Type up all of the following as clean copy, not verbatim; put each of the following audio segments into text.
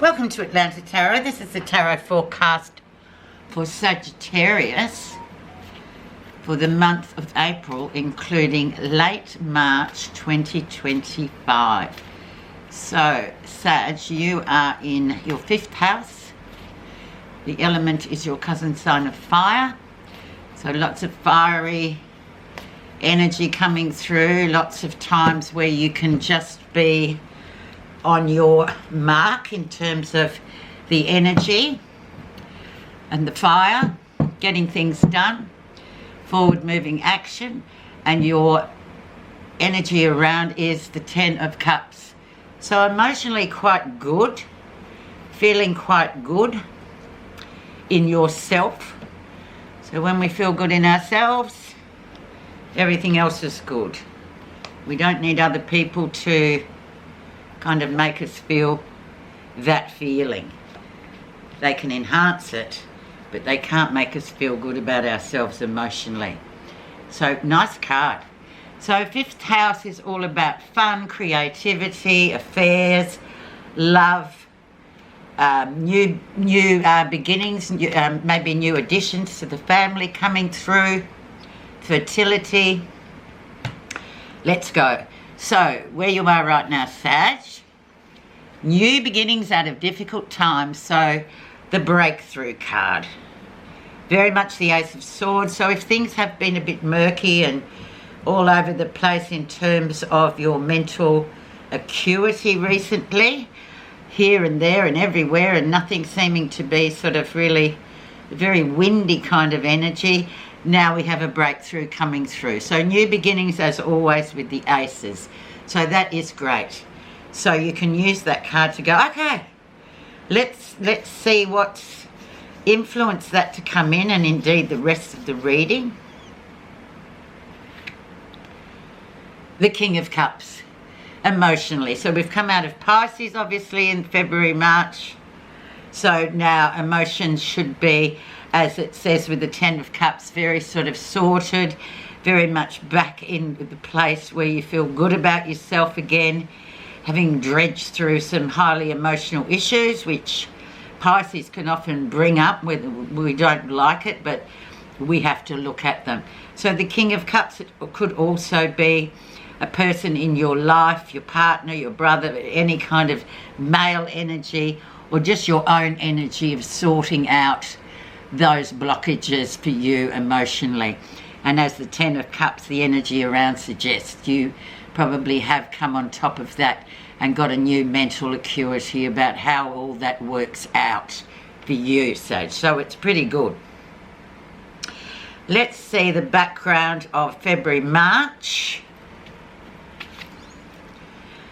Welcome to Atlanta Tarot. This is the tarot forecast for Sagittarius for the month of April, including late March 2025. So, Sag, you are in your 5th house. The element is your cousin sign of fire. So lots of fiery energy coming through, lots of times where you can just be on your mark in terms of the energy and the fire, getting things done, forward moving action, and your energy around is the 10 of Cups. So emotionally quite good, feeling quite good in yourself. So when we feel good in ourselves, everything else is good. We don't need other people to kind of make us feel that feeling. They can enhance it, but they can't make us feel good about ourselves emotionally. So nice card. So 5th house is all about fun, creativity, affairs, love, new beginnings, maybe new additions to the family coming through, fertility. Let's go. So, where you are right now, Sag, new beginnings out of difficult times. So, the breakthrough card. Very much the Ace of Swords. So, if things have been a bit murky and all over the place in terms of your mental acuity recently, here and there and everywhere, and nothing seeming to be sort of really very windy kind of energy, now we have a breakthrough coming through. So new beginnings as always with the aces. So that is great. So you can use that card to go, okay, let's see what's influenced that to come in, and indeed the rest of the reading. The King of Cups, emotionally. So we've come out of Pisces obviously in February, March. So now emotions should be, as it says with the 10 of Cups, very sort of sorted, very much back in the place where you feel good about yourself again, having dredged through some highly emotional issues, which Pisces can often bring up, whether we don't like it, but we have to look at them. So the King of Cups, it could also be a person in your life, your partner, your brother, any kind of male energy, or just your own energy of sorting out those blockages for you emotionally. And as the 10 of Cups, the energy around suggests, you probably have come on top of that and got a new mental acuity about how all that works out for you, Sage. So it's pretty good. Let's see the background of February, March.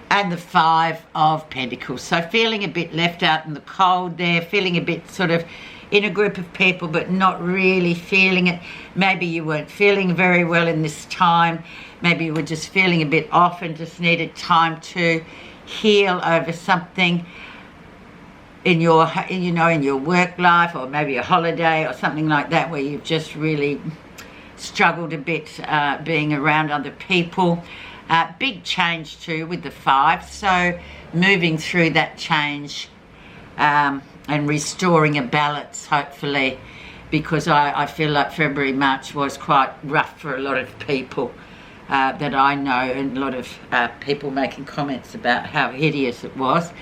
And the 5 of Pentacles. So feeling a bit left out in the cold there, feeling a bit sort of in a group of people but not really feeling it. Maybe you weren't feeling very well in this time. Maybe you were just feeling a bit off and just needed time to heal over something in your, in your work life, or maybe a holiday or something like that, where you've just really struggled a bit being around other people. Big change too with the 5, so moving through that change and restoring a balance, hopefully, because I feel like February, March was quite rough for a lot of people that I know, and a lot of people making comments about how hideous it was.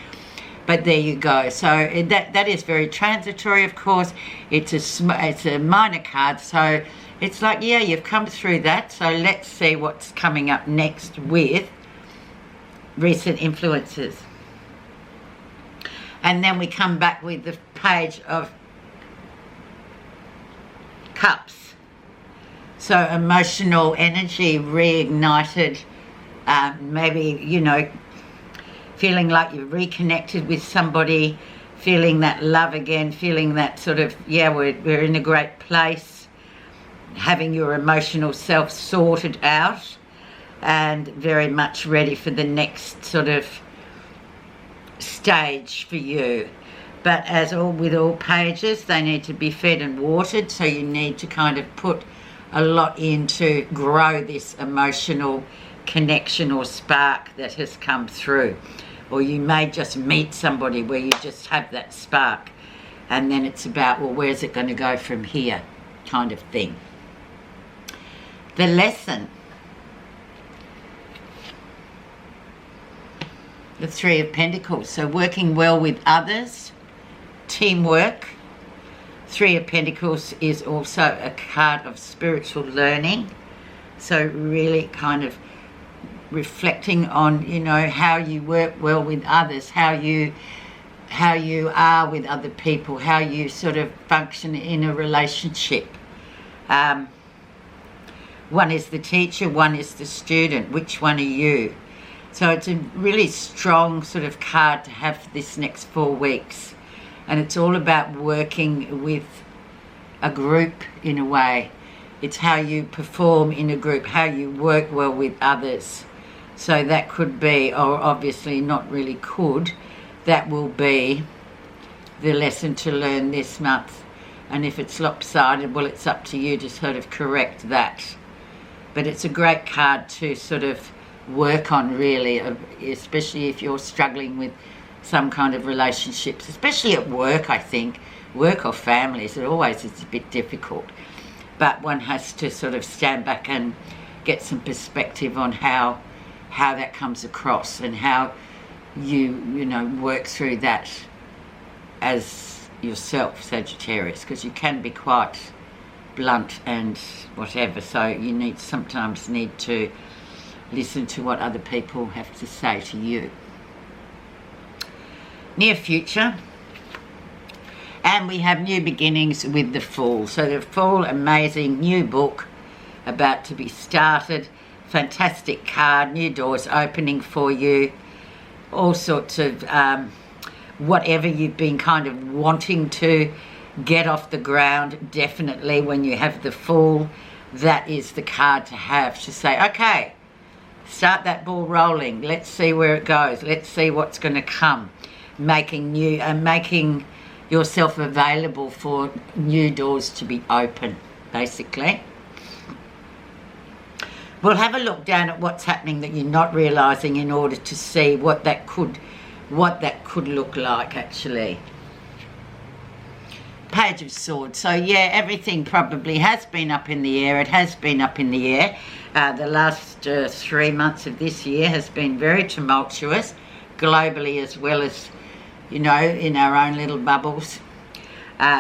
But there you go. So that is very transitory, of course. It's a minor card, so it's like, yeah, you've come through that. So let's see what's coming up next with recent influences. And then we come back with the Page of Cups. So emotional energy reignited, maybe, feeling like you've reconnected with somebody, feeling that love again, feeling that sort of, yeah, we're in a great place, having your emotional self sorted out and very much ready for the next sort of stage for you. But as with all pages, they need to be fed and watered, so you need to kind of put a lot in to grow this emotional connection or spark that has come through. or you may just meet somebody where you just have that spark, and then it's about, well, where's it going to go from here, kind of thing. The lesson. The Three of Pentacles. So working well with others, teamwork. Three of Pentacles is also a card of spiritual learning. So really kind of reflecting on, you know, how you work well with others, how you are with other people, how you sort of function in a relationship. One is the teacher, one is the student. Which one are you? So it's a really strong sort of card to have for this next 4 weeks. And it's all about working with a group in a way. It's how you perform in a group, how you work well with others. So that could be, or obviously not really could, that will be the lesson to learn this month. And if it's lopsided, well, it's up to you to sort of correct that. But it's a great card to sort of work on, really, especially if you're struggling with some kind of relationships, especially at work, I think. Work or families, it always is a bit difficult. But one has to sort of stand back and get some perspective on how that comes across and how you know, work through that as yourself, Sagittarius, because you can be quite blunt and whatever, so you sometimes need to listen to what other people have to say to you. Near future, and we have new beginnings with the Fool. So the Fool, amazing new book about to be started, fantastic card, new doors opening for you, all sorts of whatever you've been kind of wanting to get off the ground. Definitely when you have the Fool, that is the card to have, to say, okay, start that ball rolling, let's see where it goes, let's see what's going to come. Making yourself available for new doors to be open, basically. We'll have a look down at what's happening that you're not realising in order to see what that could look like, actually. Page of Swords. So yeah, everything probably has been up in the air. It has been up in the air. The last 3 months of this year has been very tumultuous, globally as well as, you know, in our own little bubbles.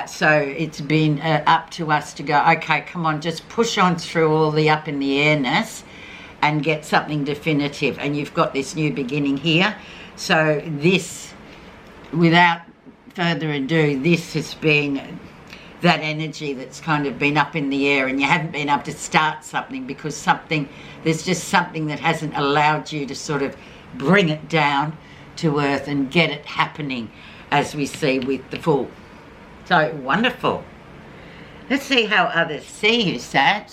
So it's been up to us to go, okay, come on, just push on through all the up in the airness and get something definitive. And you've got this new beginning here. So this, without further ado, this has been that energy that's kind of been up in the air, and you haven't been able to start something because there's just something that hasn't allowed you to sort of bring it down to earth and get it happening, as we see with the Fool. So wonderful. Let's see how others see you, Sag.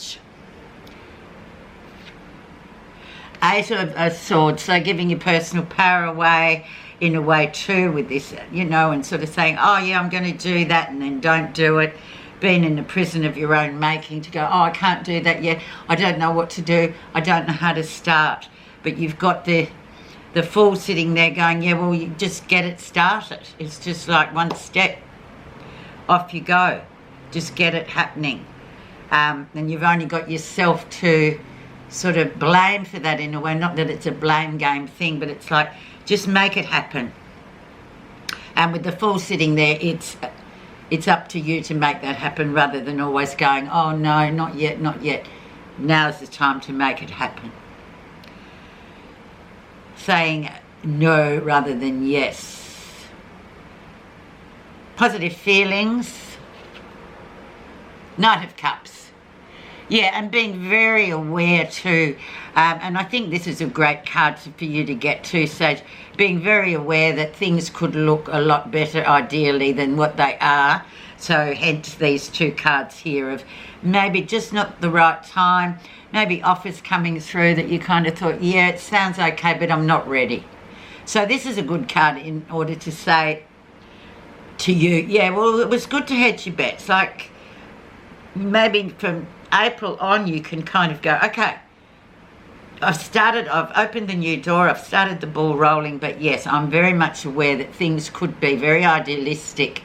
Eight of Swords, so giving your personal power away in a way too with this, you know, and sort of saying, oh yeah, I'm going to do that, and then don't do it. Being in the prison of your own making to go, oh, I can't do that yet. I don't know what to do. I don't know how to start. But you've got the Fool sitting there going, yeah, well, you just get it started. It's just like one step. Off you go. Just get it happening. And you've only got yourself to sort of blame for that in a way. Not that it's a blame game thing, but it's like, just make it happen. And with the Fool sitting there, it's up to you to make that happen, rather than always going, oh no, not yet, not yet. Now's the time to make it happen. Saying no rather than yes. Positive feelings. Knight of Cups. Yeah, and being very aware too. And I think this is a great card for you to get to, Sage. Being very aware that things could look a lot better ideally than what they are. So hence these two cards here of maybe just not the right time. Maybe offers coming through that you kind of thought, yeah, it sounds okay, but I'm not ready. So this is a good card in order to say to you, yeah, well, it was good to hedge your bets. Like, maybe from April on, you can kind of go, okay, I've opened the new door, I've started the ball rolling, but yes, I'm very much aware that things could be very idealistic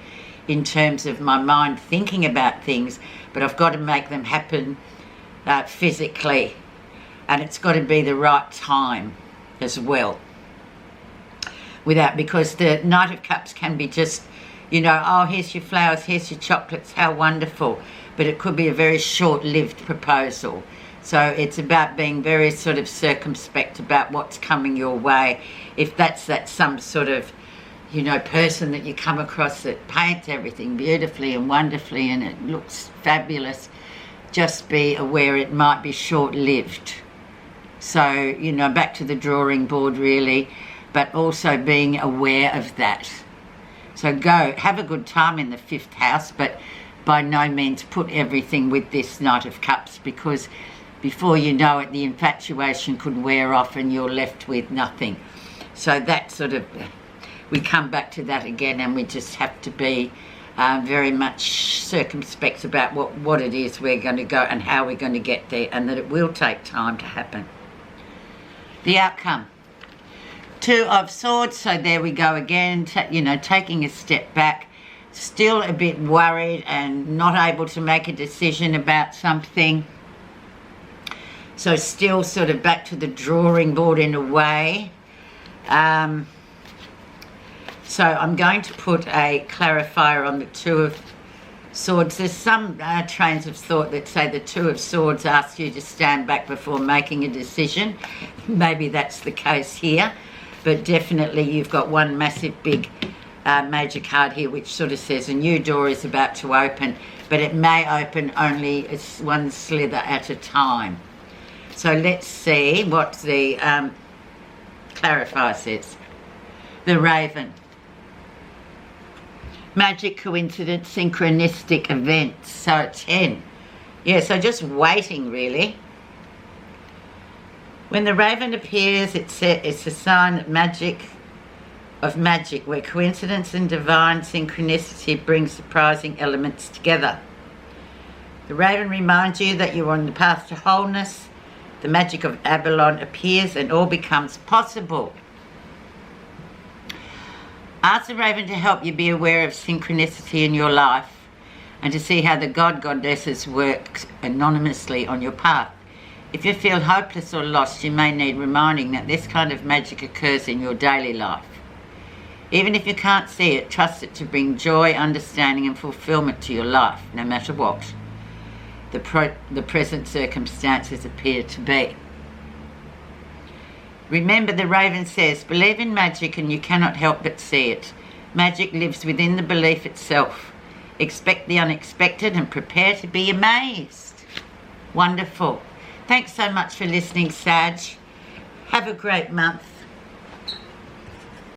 in terms of my mind thinking about things, but I've got to make them happen physically, and it's got to be the right time as well. Because the Knight of Cups can be just, you know, oh, here's your flowers, here's your chocolates, how wonderful, but it could be a very short-lived proposal. So it's about being very sort of circumspect about what's coming your way. If that's some sort of, you know, person that you come across that paints everything beautifully and wonderfully and it looks fabulous, just be aware it might be short-lived. So, you know, back to the drawing board really, but also being aware of that. So go, have a good time in the 5th house, but by no means put everything with this Knight of Cups, because before you know it, the infatuation could wear off and you're left with nothing. So that sort of, we come back to that again, and we just have to be very much circumspect about what it is we're going to go and how we're going to get there, and that it will take time to happen. The outcome. 2 of Swords, so there we go again, you know, taking a step back, still a bit worried and not able to make a decision about something. So still sort of back to the drawing board in a way. So I'm going to put a clarifier on the 2 of Swords. There's some trains of thought that say the 2 of Swords asks you to stand back before making a decision. Maybe that's the case here, but definitely you've got one massive big major card here which sort of says a new door is about to open, but it may open only one slither at a time. So let's see what the clarifier says. The Raven. Magic, coincidence, synchronistic events. So 10. Yeah, so just waiting really. When the Raven appears, it's a sign of magic, where coincidence and divine synchronicity bring surprising elements together. The Raven reminds you that you're on the path to wholeness. The magic of Avalon appears and all becomes possible. Ask the Raven to help you be aware of synchronicity in your life and to see how the goddesses work anonymously on your path. If you feel hopeless or lost, you may need reminding that this kind of magic occurs in your daily life. Even if you can't see it, trust it to bring joy, understanding and fulfillment to your life, no matter what the present circumstances appear to be. Remember, the Raven says, believe in magic and you cannot help but see it. Magic lives within the belief itself. Expect the unexpected and prepare to be amazed. Wonderful. Thanks so much for listening, Sag. Have a great month.